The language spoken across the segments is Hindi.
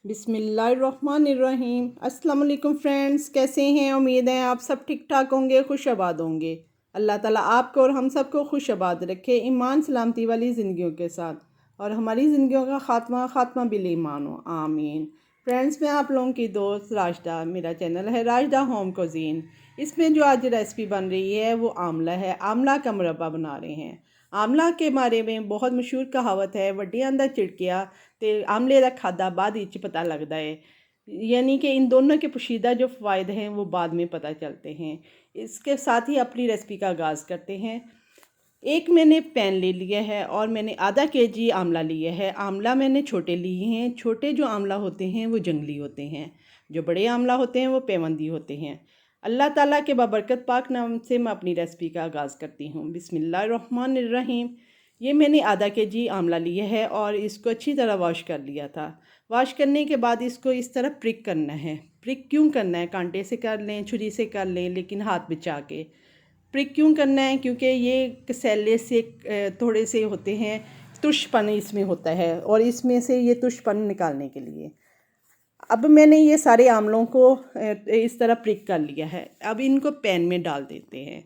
बिस्मिल्लाहिर्रहमानिर्रहीम। अस्सलाम वालेकुम फ्रेंड्स, कैसे हैं? उम्मीद है आप सब ठीक ठाक होंगे, खुश आबाद होंगे। अल्लाह ताला आपको और हम सबको खुश आबाद रखे, ईमान सलामती वाली ज़िंदगियों के साथ, और हमारी ज़िंदगियों का खात्मा खात्मा बिल ईमान हो, आमीन। फ्रेंड्स, मैं आप लोगों की दोस्त राशिदा, मेरा चैनल है राशिदा होम कुज़ीन। इसमें जो आज रेसिपी बन रही है वो आमला है। आमला का मुरब्बा बना रहे हैं। आमला के बारे में बहुत मशहूर कहावत है, वड्डियां दा चिड़किया ते आमले दा खादा बाद विच पता लगता है। यानी कि इन दोनों के पोशीदा जो फ़ायदे हैं वो बाद में पता चलते हैं। इसके साथ ही अपनी रेसिपी का आगाज़ करते हैं। एक मैंने पैन ले लिया है और मैंने आधा केजी आमला लिया है। आमला मैंने छोटे लिए हैं। छोटे जो आमला होते हैं वो जंगली होते हैं, जो बड़े आमला होते हैं वो पेवंदी होते हैं। अल्लाह ताला के बाबरकत पाक नाम से मैं अपनी रेसिपी का आगाज़ करती हूँ। बिस्मिल्लाहिर्रहमानिर्रहीम। ये मैंने आधा केजी आमला लिया है और इसको अच्छी तरह वॉश कर लिया था। वॉश करने के बाद इसको इस तरह प्रिक करना है। प्रिक क्यों करना है? कांटे से कर लें, छुरी से कर लें, लेकिन हाथ बचा के। प्रिक क्यों करना है? क्योंकि ये कसेले से थोड़े से होते हैं, तुषपन इसमें होता है, और इसमें से ये तुषपन निकालने के लिए। अब मैंने ये सारे आमलों को इस तरह प्रिक कर लिया है। अब इनको पैन में डाल देते हैं।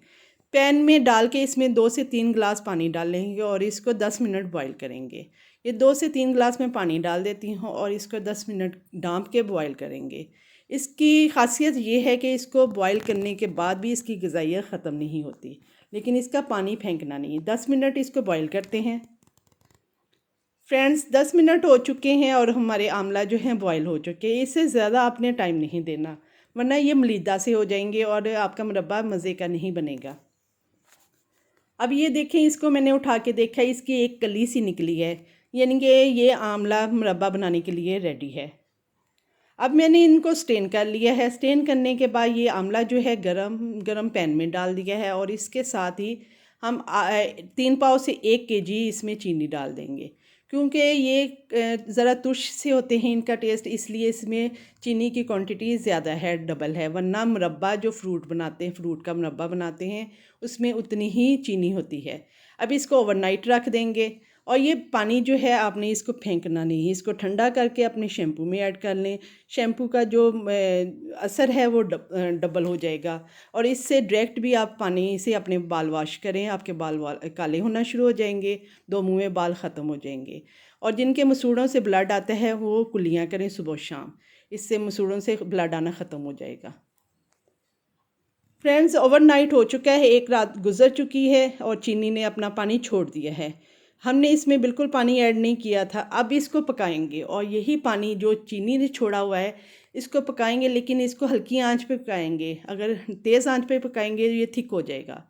पैन में डाल के इसमें 2 से 3 गिलास पानी डालेंगे और इसको 10 मिनट बॉईल करेंगे। ये 2 से 3 गिलास में पानी डाल देती हूँ और इसको 10 मिनट ढाँप के बॉईल करेंगे। इसकी खासियत ये है कि इसको बॉईल करने के बाद भी इसकी ग़िज़ाइयत ख़त्म नहीं होती, लेकिन इसका पानी फेंकना नहीं। 10 मिनट इसको बॉईल करते हैं। फ्रेंड्स, 10 मिनट हो चुके हैं और हमारे आमला जो हैं बॉईल हो चुके हैं। इससे ज़्यादा आपने टाइम नहीं देना, वरना ये मलीदा से हो जाएंगे और आपका मुरब्बा मज़े का नहीं बनेगा। अब ये देखें, इसको मैंने उठा के देखा, इसकी एक कली सी निकली है, यानी कि ये आमला मुरब्बा बनाने के लिए रेडी है। अब मैंने इनको स्टेन कर लिया है। स्टेन करने के बाद ये आमला जो है गरम पैन में डाल दिया है और इसके साथ ही हम 3 पाव से 1 केजी इसमें चीनी डाल देंगे। क्योंकि ये ज़रा तुर्श से होते हैं इनका टेस्ट, इसलिए इसमें चीनी की क्वांटिटी ज़्यादा है, डबल है। वरना मुरब्बा जो फ्रूट बनाते हैं, फ्रूट का मुरब्बा बनाते हैं, उसमें उतनी ही चीनी होती है। अब इसको ओवरनाइट रख देंगे और ये पानी जो है आपने इसको फेंकना नहीं, इसको ठंडा करके अपने शैम्पू में ऐड कर लें। शैम्पू का जो असर है वो डबल हो जाएगा और इससे डायरेक्ट भी आप पानी से अपने बाल वॉश करें, आपके बाल काले होना शुरू हो जाएंगे, 2 मुँह में बाल ख़त्म हो जाएंगे। और जिनके मसूड़ों से ब्लड आता है वो कुल्लियाँ करें सुबह शाम, इससे मसूड़ों से ब्लड आना ख़त्म हो जाएगा। फ्रेंड्स, ओवरनाइट हो चुका है, एक रात गुजर चुकी है और चीनी ने अपना पानी छोड़ दिया है। हमने इसमें बिल्कुल पानी ऐड नहीं किया था। अब इसको पकाएंगे और यही पानी जो चीनी ने छोड़ा हुआ है इसको पकाएंगे, लेकिन इसको हल्की आंच पे पकाएंगे। अगर तेज़ आंच पे पकाएंगे ये थिक हो जाएगा।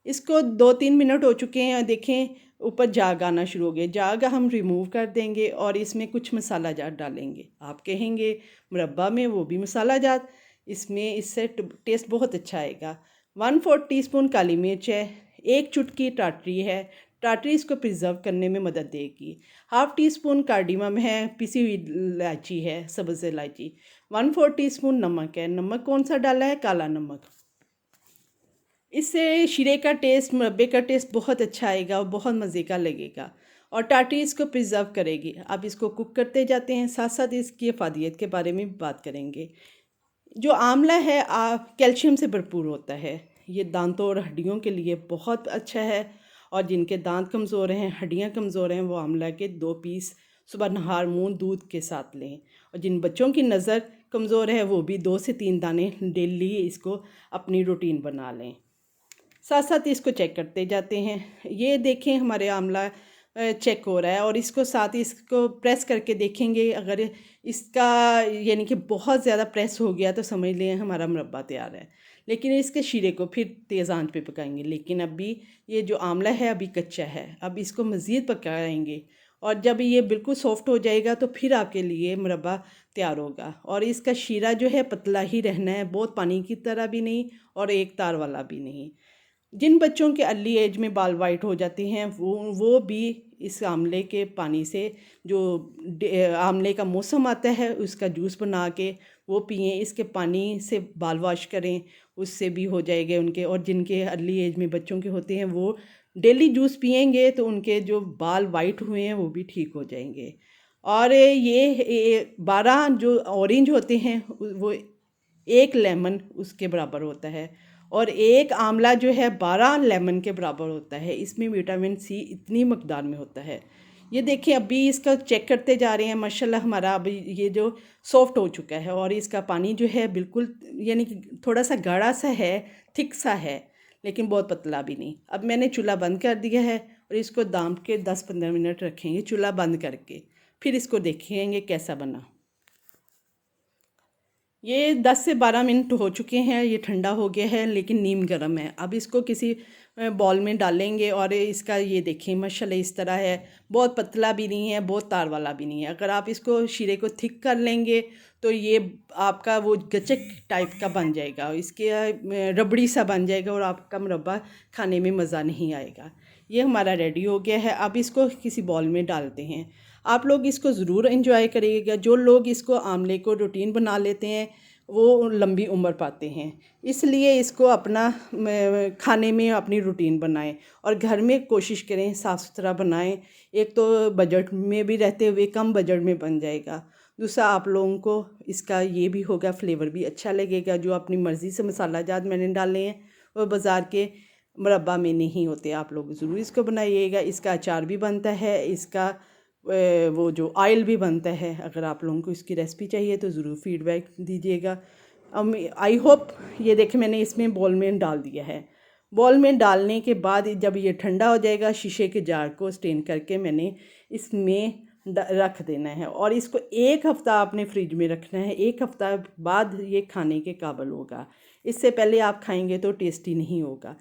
इसको 2-3 मिनट हो चुके हैं, देखें ऊपर जाग आना शुरू हो गया। जाग हम रिमूव कर देंगे और इसमें कुछ मसाला जात डालेंगे। आप कहेंगे मुरब्बा में वो भी मसाला जात, इसमें इससे टेस्ट बहुत अच्छा आएगा। 1/4 टीस्पून काली मिर्च है, 1 चुटकी टाटरी है। टाटरी इसको प्रिजर्व करने में मदद देगी। 1/2 टीस्पून कार्डिमम है, पिसी हुई इलायची है, सब्ज़ इलायची। 1/4 टीस्पून नमक है। नमक कौन सा डाला है? काला नमक। इससे शीरे का टेस्ट, मुरब्बे का टेस्ट बहुत अच्छा आएगा और बहुत मज़े का लगेगा और टाटरी इसको प्रिजर्व करेगी। अब इसको कुक करते जाते हैं, साथ साथ इसकी अफादियत के बारे में भी बात करेंगे। जो आंवला है कैल्शियम से भरपूर होता है। ये दांतों और हड्डियों के लिए बहुत अच्छा है, और जिनके दांत कमज़ोर हैं, हड्डियां कमज़ोर हैं, वो आंवला के 2 पीस सुबह नहार मुँह दूध के साथ लें। और जिन बच्चों की नज़र कमज़ोर है वो भी 2 से 3 दाने डेली इसको अपनी रूटीन बना लें। साथ साथ इसको चेक करते जाते हैं। ये देखें, हमारे आंवला चेक हो रहा है और इसको साथ ही इसको प्रेस करके देखेंगे। अगर इसका यानी कि बहुत ज़्यादा प्रेस हो गया तो समझ लें हमारा मुरब्बा तैयार है। लेकिन इसके शीरे को फिर तेज़ आंच पे पकाएंगे। लेकिन अभी ये जो आंवला है अभी कच्चा है, अब इसको मज़ीद पकाएंगे और जब ये बिल्कुल सॉफ्ट हो जाएगा तो फिर आपके लिए मुरब्बा तैयार होगा। और इसका शीरा जो है पतला ही रहना है, बहुत पानी की तरह भी नहीं और एक तार वाला भी नहीं। जिन बच्चों के अर्ली एज में बाल वाइट हो जाते हैं वो भी इस आंवले के पानी से, जो आंवले का मौसम आता है उसका जूस बना के वो पिएं। इसके पानी से बाल वॉश करें, उससे भी हो जाएंगे उनके। और जिनके अर्ली एज में बच्चों के होते हैं वो डेली जूस पिएंगे तो उनके जो बाल वाइट हुए हैं वो भी ठीक हो जाएंगे। और ये 12 जो ऑरेंज होते हैं वो एक लेमन उसके बराबर होता है, और एक आंवला जो है 12 लेमन के बराबर होता है। इसमें विटामिन सी इतनी मकदार में होता है। ये देखिए अभी इसका चेक करते जा रहे हैं, माशाल्लाह हमारा अभी ये जो सॉफ्ट हो चुका है, और इसका पानी जो है बिल्कुल यानी कि थोड़ा सा गाढ़ा सा है, थिक सा है, लेकिन बहुत पतला भी नहीं। अब मैंने चूल्हा बंद कर दिया है और इसको दाम के 10-15 मिनट रखेंगे चूल्हा बंद करके, फिर इसको देखेंगे कैसा बना। ये 10 से 12 मिनट हो चुके हैं, ये ठंडा हो गया है लेकिन नीम गर्म है। अब इसको किसी बॉल में डालेंगे, और इसका ये देखें माशाल्लाह इस तरह है, बहुत पतला भी नहीं है, बहुत तार वाला भी नहीं है। अगर आप इसको शीरे को थिक कर लेंगे तो ये आपका वो गचक टाइप का बन जाएगा, इसके रबड़ी सा बन जाएगा, और आपका मुरब्बा खाने में मज़ा नहीं आएगा। ये हमारा रेडी हो गया है। अब इसको किसी बॉल में डालते हैं। आप लोग इसको ज़रूर एंजॉय करिएगा। जो लोग इसको आमले को रूटीन बना लेते हैं वो लंबी उम्र पाते हैं, इसलिए इसको अपना खाने में अपनी रूटीन बनाएं, और घर में कोशिश करें साफ़ सुथरा बनाएं। एक तो बजट में भी रहते हुए कम बजट में बन जाएगा, दूसरा आप लोगों को इसका ये भी होगा, फ्लेवर भी अच्छा लगेगा। जो अपनी मर्ज़ी से मसाला जात मैंने डाले हैं वो बाज़ार के मुरब्बा में नहीं होते। आप लोग ज़रूर इसको बनाइएगा। इसका अचार भी बनता है, इसका वो जो ऑयल भी बनता है। अगर आप लोगों को इसकी रेसिपी चाहिए तो ज़रूर फीडबैक दीजिएगा। आई होप ये देखें मैंने इसमें बॉल में डाल दिया है। बॉल में डालने के बाद जब ये ठंडा हो जाएगा, शीशे के जार को स्टेन करके मैंने इसमें रख देना है, और इसको 1 हफ़्ता आपने फ्रिज में रखना है। 1 हफ़्ता बाद ये खाने के काबिल होगा। इससे पहले आप खाएंगे तो टेस्टी नहीं होगा।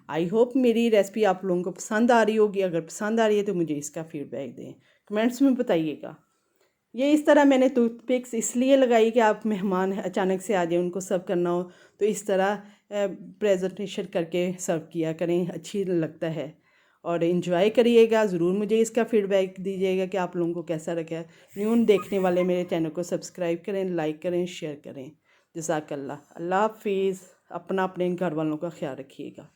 आई होप मेरी रेसिपी आप लोगों को पसंद आ रही होगी। अगर पसंद आ रही है तो मुझे इसका फीडबैक दें, कमेंट्स में बताइएगा। ये इस तरह मैंने टूथपिक्स इसलिए लगाई कि आप मेहमान अचानक से आ जाए, उनको सर्व करना हो तो इस तरह प्रेजेंटेशन करके सर्व किया करें, अच्छी लगता है। और इन्जॉय करिएगा। ज़रूर मुझे इसका फीडबैक दीजिएगा कि आप लोगों को कैसा लगा। न्यू देखने वाले मेरे चैनल को सब्सक्राइब करें, लाइक करें, शेयर करें। जज़ाकल्लाह। अल्लाह हाफिज़। अपना अपने घर वालों का ख्याल रखिएगा।